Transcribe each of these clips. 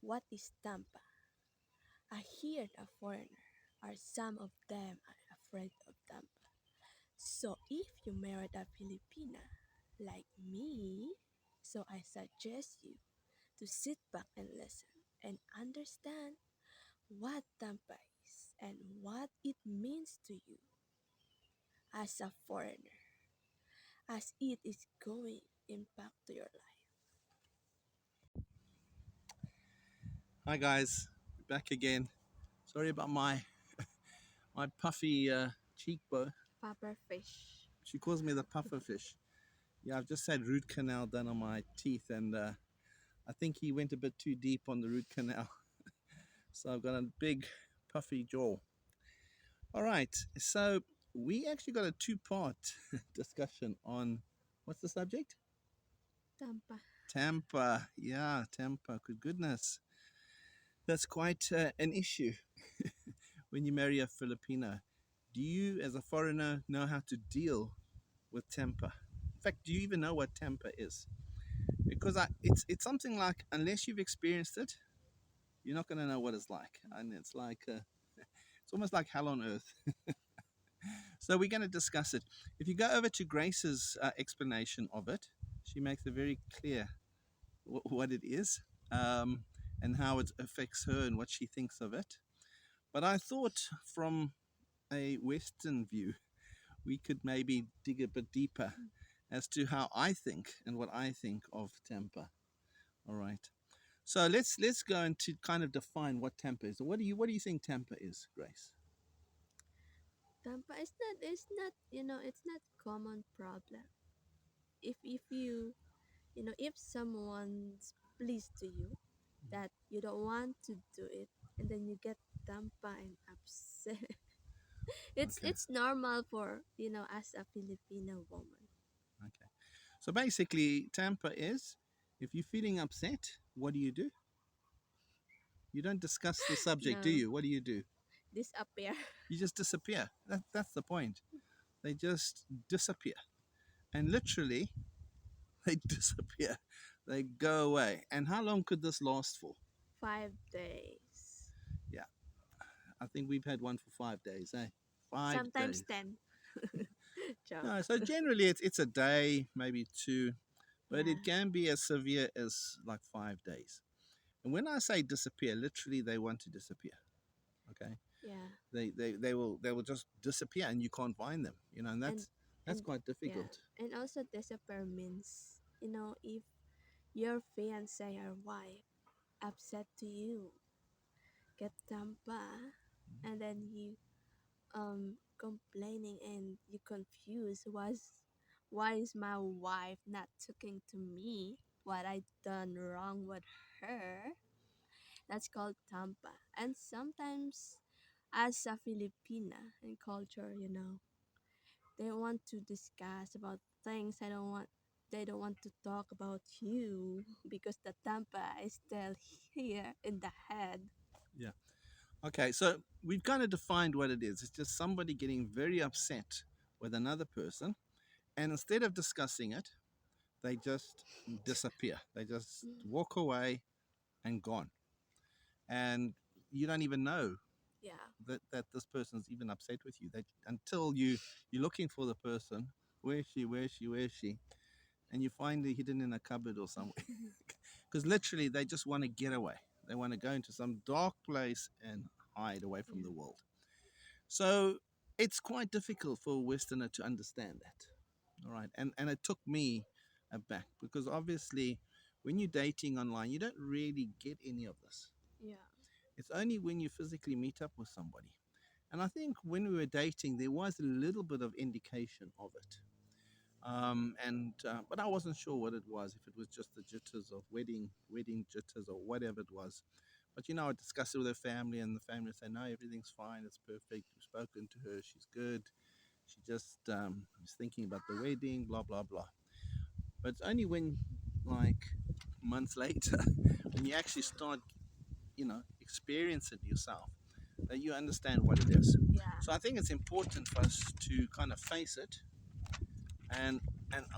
What is Tampa? I hear a foreigner, or some of them are afraid of Tampa. So if you married a Filipina like me, so I suggest you to sit back and listen and understand what Tampa is and what it means to you as a foreigner, as it is going impact to your life. Hi guys, back again. Sorry about my puffy cheekbone. Papa fish. She calls me the puffer fish. Yeah, I've just had root canal done on my teeth, and I think he went a bit too deep on the root canal, so I've got a big puffy jaw. All right, so we actually got a two-part discussion on what's the subject? Tampa. Tampa. Yeah, Tampa. Good goodness, that's quite an issue when you marry a Filipino. Do you, as a foreigner, know how to deal with temper? In fact, do you even know what temper is? Because it's something like unless you've experienced it, you're not going to know what it's like, and it's like it's almost like hell on earth. So we're going to discuss it. If you go over to Grace's explanation of it, she makes it very clear what it is um, and how it affects her and what she thinks of it. But I thought from a Western view, we could maybe dig a bit deeper as to how I think and what I think of temper. All right. So let's go into kind of define what temper is. What do you think temper is, Grace? Tampa is not it's not common problem. If if someone's pleased to you that you don't want to do it and then you get tampa and upset. it's Okay. it's normal for as a Filipino woman. Okay. So basically, temper is if you're feeling upset, what do? You don't discuss the subject, do No, you? What do? disappear. You just disappear. That's the point. They just disappear. And literally, they disappear. They go away. And how long could this last for? 5 days, Yeah, I think we've had one for 5 days, eh? Five sometimes days. 10. No, Joke. so generally it's a day, maybe two, but Yeah, it can be as severe as like 5 days. And when I say disappear, literally they want to disappear. Okay, yeah. they will just disappear and you can't find them. And and that's and quite yeah, difficult. and also disappear means if your fiance or wife upset to you, get tampa, and then you complaining and you confused why is my wife not talking to me, what I done wrong with her. That's called tampa. And sometimes as a Filipina in culture, they want to discuss about things I don't want. They don't want to talk about you because the tampa is still here in the head. Yeah. Okay, so we've kind of defined what it is. It's just somebody getting very upset with another person, and instead of discussing it, they just disappear. They just walk away and gone, and you don't even know Yeah. that this person's even upset with you. That until you're looking for the person, where is she? Where is she? Where is she? And you find her hidden in a cupboard or somewhere. Because literally, they just want to get away. They want to go into some dark place and hide away from Yeah. the world. So it's quite difficult for a Westerner to understand that. All right, and it took me aback because obviously, when you're dating online, you don't really get any of this. Yeah. It's only when you physically meet up with somebody. And I think when we were dating, there was a little bit of indication of it. And but I wasn't sure what it was. If it was just the jitters of wedding jitters, or whatever it was. But I would discuss it with her family, and the family would say, "No, everything's fine. It's perfect. We've spoken to her. She's good. She just is thinking about the wedding. Blah blah blah." But it's only when, like, months later, when you actually start, experience it yourself, that you understand what it is. Yeah. So I think it's important for us to kind of face it, and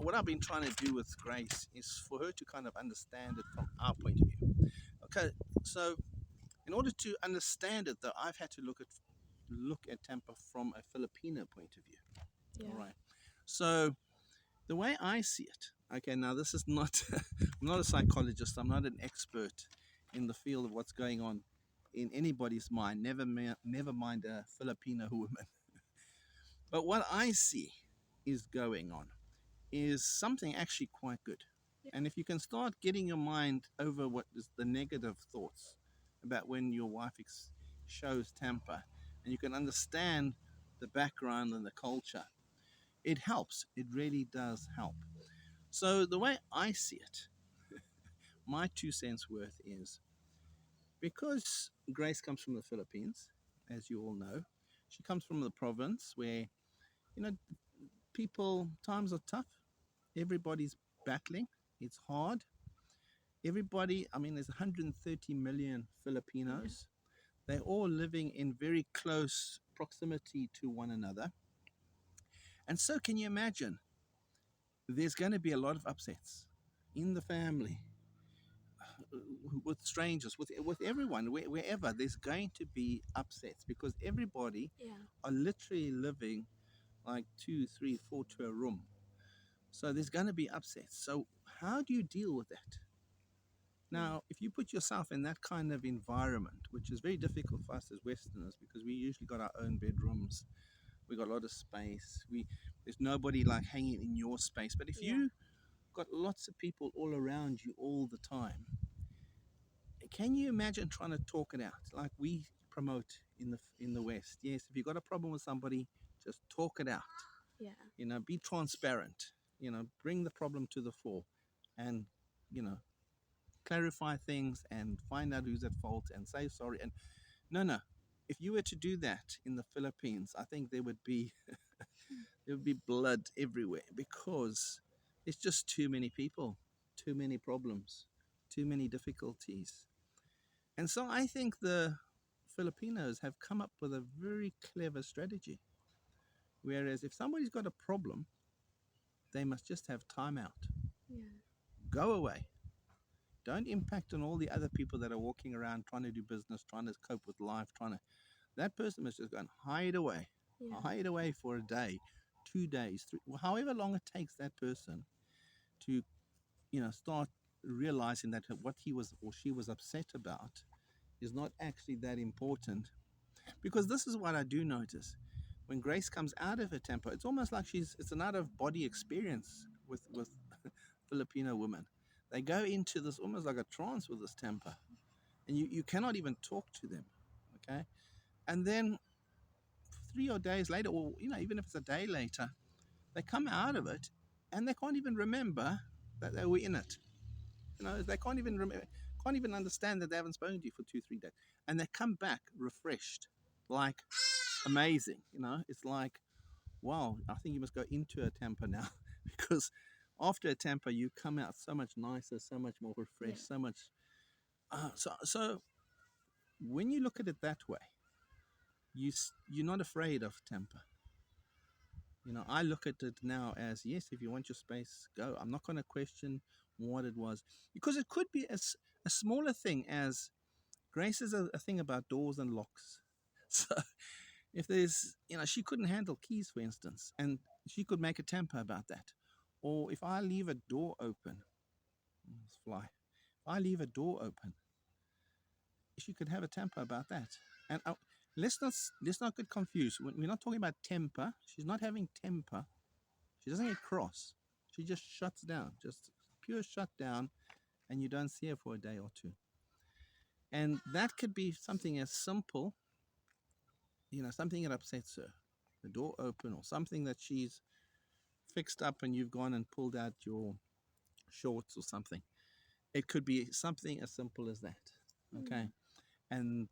what I've been trying to do with Grace is for her to kind of understand it from our point of view. Okay, So, in order to understand it, though, I've had to look at Tampa from a Filipino point of view. All Yeah. right. So, the way I see it, okay, now this is not, I'm not a psychologist, I'm not an expert in the field of what's going on in anybody's mind, never mind a Filipino woman. But what I see is going on is something actually quite good. Yeah. And if you can start getting your mind over what is the negative thoughts about when your wife shows temper, and you can understand the background and the culture, it helps. It really does help. So, the way I see it, my 2 cents worth is because Grace comes from the Philippines, as you all know, she comes from the province where, you know, times are tough. Everybody's battling. It's hard. I mean, there's 130 million Yeah. Filipinos. They're all living in very close proximity to one another. And so, can you imagine? There's going to be a lot of upsets in the family, with strangers, with everyone, wherever. There's going to be upsets because everybody Yeah. are literally living like two, three, four to a room. So there's going to be upsets. So how do you deal with that? Yeah. Now, if you put yourself in that kind of environment, which is very difficult for us as Westerners because we usually got our own bedrooms, we got a lot of space. There's nobody like hanging in your space. But if Yeah. you got lots of people all around you all the time, can you imagine trying to talk it out like we promote in the West? Yes, if you got a problem with somebody, just talk it out. Yeah. Be transparent. Bring the problem to the fore, and you know, clarify things and find out who's at fault and say sorry. And no, no, if you were to do that in the Philippines, I think there would be blood everywhere because it's just too many people, too many problems, too many difficulties. And so I think the Filipinos have come up with a very clever strategy. Whereas if somebody's got a problem, they must just have time out. Yeah. Go away. Don't impact on all the other people that are walking around trying to do business, trying to cope with life, that person must just go and hide away. Yeah. Hide away for a day, 2 days, three, however long it takes that person to, start realizing that what he was or she was upset about is not actually that important. Because this is what I do notice. When Grace comes out of her temper, it's almost like it's an out of body experience with Filipino women. They go into this almost like a trance with this temper, and you cannot even talk to them. Okay. And then 3 or days later, or even if it's a day later, they come out of it and they can't even remember that they were in it. They can't even understand that they haven't spoken to you for 2, 3 days, and they come back refreshed, like amazing. It's like, wow, I think you must go into a temper now because after a temper you come out so much nicer, so much more Yeah. refreshed, so much. So when you look at it that way, you're not afraid of temper. I look at it now as, yes, if you want your space, go. I'm not going to question what it was because it could be a smaller thing as Grace is a thing about doors and locks. So if she couldn't handle keys, for instance, and she could make a temper about that. Or if I leave a door open, fly. If I leave a door open, she could have a temper about that. And let's not get confused. We're not talking about temper. She's not having temper. She doesn't get cross. She just shuts down, just pure shutdown, and you don't see her for a day or two. And that could be something as simple, something that upsets her, the door open, or something that she's fixed up and you've gone and pulled out your shorts or something. It could be something as simple as that. Okay. Mm.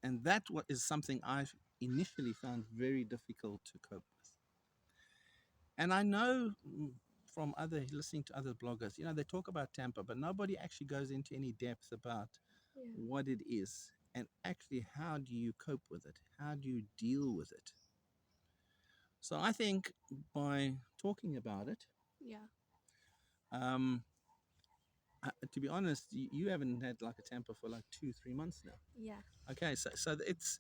And that is something I've initially found very difficult to cope with. And I know from listening to other bloggers, they talk about temper, but nobody actually goes into any depth about Yeah. what it is and actually how do you cope with it? How do you deal with it? So I think by talking about it, Yeah. um, To be honest, you haven't had like a Tampa for like 2 3 months now. Yeah. Okay, so it's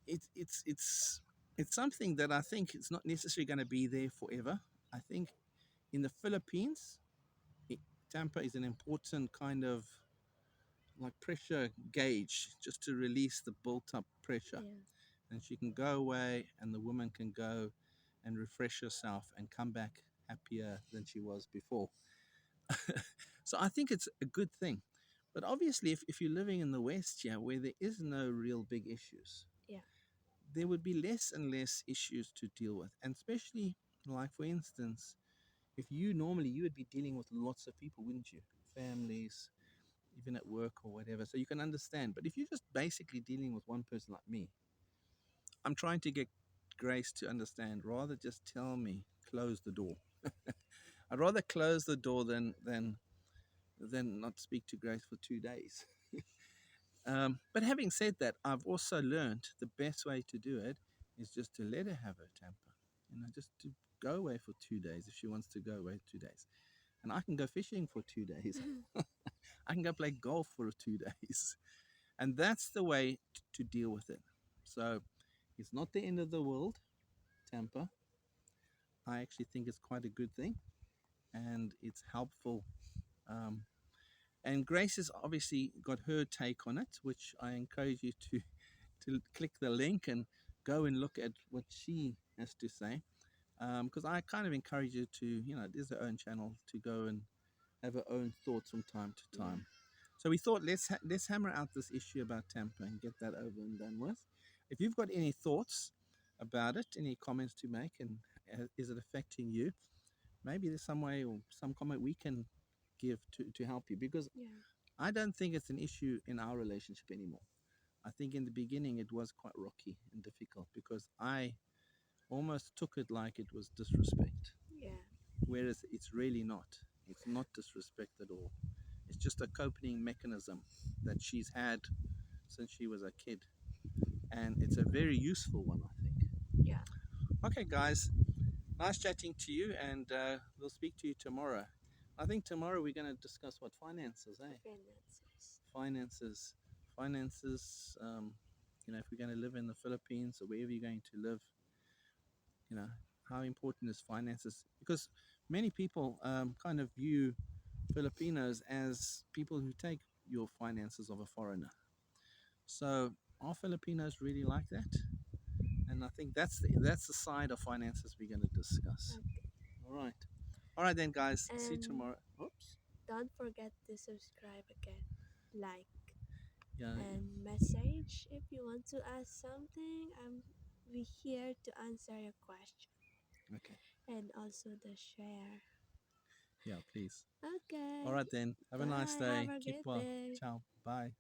it's it's it's something that I think it's not necessarily going to be there forever. I think in the Philippines, it, Tampa is an important kind of like pressure gauge just to release the built up pressure. Yeah. And she can go away, and the woman can go and refresh herself and come back happier than she was before. So I think it's a good thing. But obviously, if you're living in the West, yeah, where there is no real big issues, Yeah. there would be less and less issues to deal with. And especially, like for instance, if you normally you would be dealing with lots of people, wouldn't you? Families, even at work or whatever. So you can understand. But if you're just basically dealing with one person like me, I'm trying to get Grace to understand. Rather just tell me, close the door. I'd rather close the door than not speak to Grace for 2 days. But having said that, I've also learned the best way to do it is just to let her have her temper. Just to go away for 2 days if she wants to go away 2 days. And I can go fishing for 2 days. I can go play golf for 2 days. And that's the way to deal with it. So it's not the end of the world, Tampa. I actually think it's quite a good thing and it's helpful. Um, and Grace has obviously got her take on it, which I encourage you to click the link and go and look at what she has to say. Because I kind of encourage you to, there's her own channel to go and have her own thoughts from time to Yeah. time. So we thought let's hammer out this issue about Tampa and get that over and done with. If you've got any thoughts about it, any comments to make, and is it affecting you? Maybe there's some way or some comment we can give to help you because Yeah. I don't think it's an issue in our relationship anymore. I think in the beginning it was quite rocky and difficult because I almost took it like it was disrespect, Yeah. whereas it's really not. It's not disrespect at all. It's just a coping mechanism that she's had since she was a kid, and it's a very useful one, I think. Yeah. Okay, guys, nice chatting to you, and we'll speak to you tomorrow. I think tomorrow we're going to discuss what finances, eh? Finances. Finances, finances. If we're going to live in the Philippines or wherever you're going to live, you know, how important is finances? Because many people kind of view Filipinos as people who take your finances of a foreigner. So are Filipinos really like that? And I think that's the side of finances we're going to discuss. Okay. All right. All right then, guys. See you And tomorrow. Oops. don't forget to subscribe again, like, Yeah. and message if you want to ask something. We here to answer your question Okay. and also the share. Yeah, please. All Okay. right then. Have a nice Bye. Have day. a Keep great well. day. Ciao. Bye.